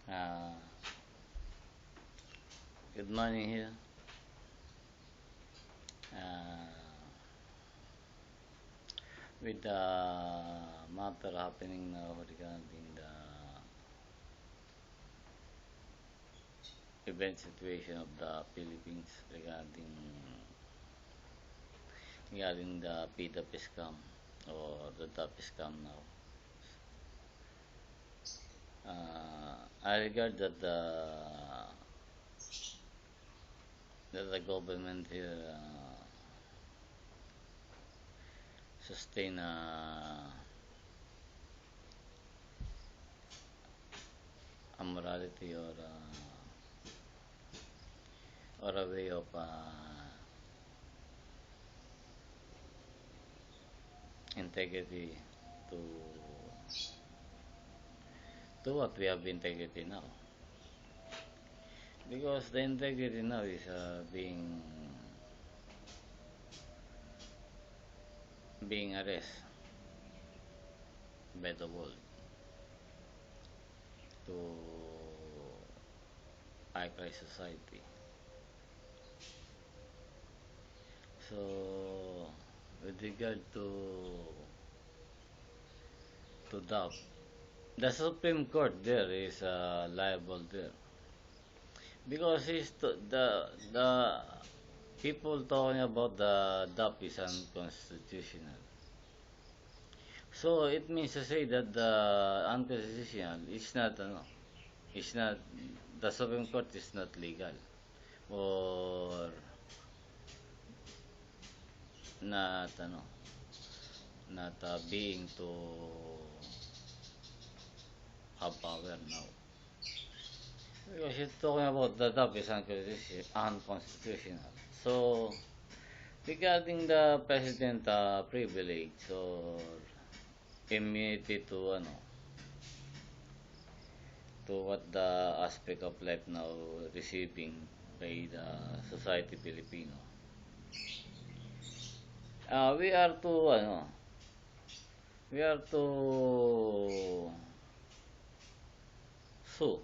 Uh, Good morning here. Uh, with the matter happening now regarding the event situation of the Philippines regarding the PWP scam or the TAP scam now. I regard that the government here sustain a morality or a way of integrity to what we have integrity now. Because the integrity now is being arrested by the world to high class society. So with regard to that, the Supreme Court there is liable there because the people talking about the DAP is unconstitutional. So it means to say that the unconstitutional is not is not the Supreme Court is not legal or not not being to have power now. Because you're talking about the DAP is unconstitutional. So regarding the president privilege or immunity to what the aspect of life now receiving by the society Filipino. We are to we are to sue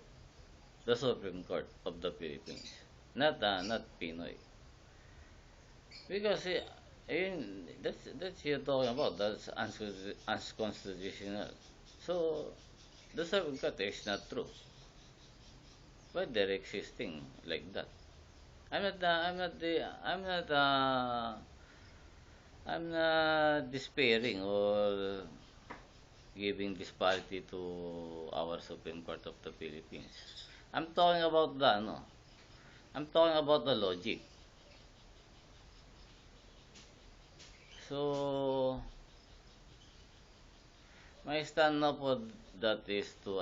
the Supreme Court of the Philippines, not Pinoy, because that's you're talking about that's unconstitutional. So the Supreme Court is not true. Why they're existing like that? I'm not. I'm not. I'm not. I'm not despairing or giving disparity to our Supreme Court of the Philippines. I'm talking about I'm talking about the logic. So my stand na po that is to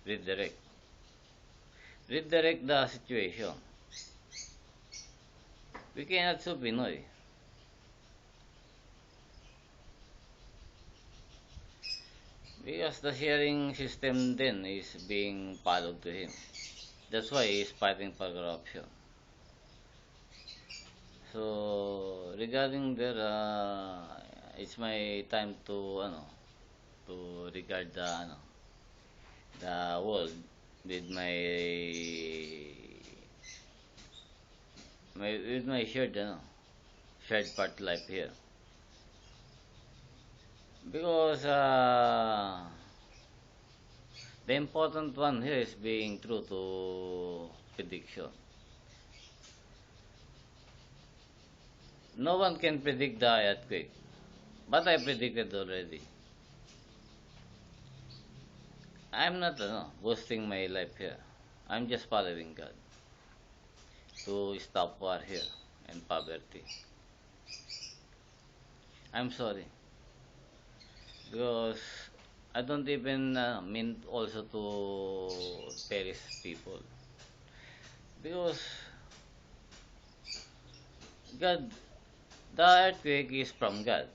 redirect redirect the situation. We cannot sue Pinoy because the sharing system then is being followed to him. That's why he's fighting for corruption. So regarding that, it's my time to regard the world with my shared part life here because the important one here is being true to prediction. No one can predict the earthquake, but I predicted already. I'm not boosting my life here. I'm just following God to stop war here and poverty. I'm sorry because I don't even mean also to perish people because God, the earthquake is from God.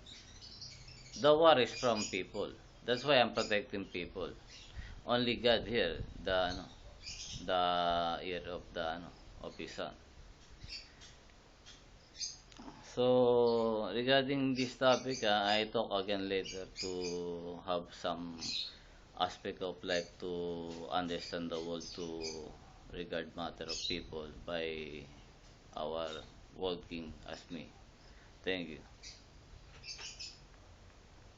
The war is from people. That's why I'm protecting people. Only God here, the ear of the of His Son. So regarding this topic, I talk again later to have some aspect of life to understand the world to regard matter of people by our world king as me. Thank you.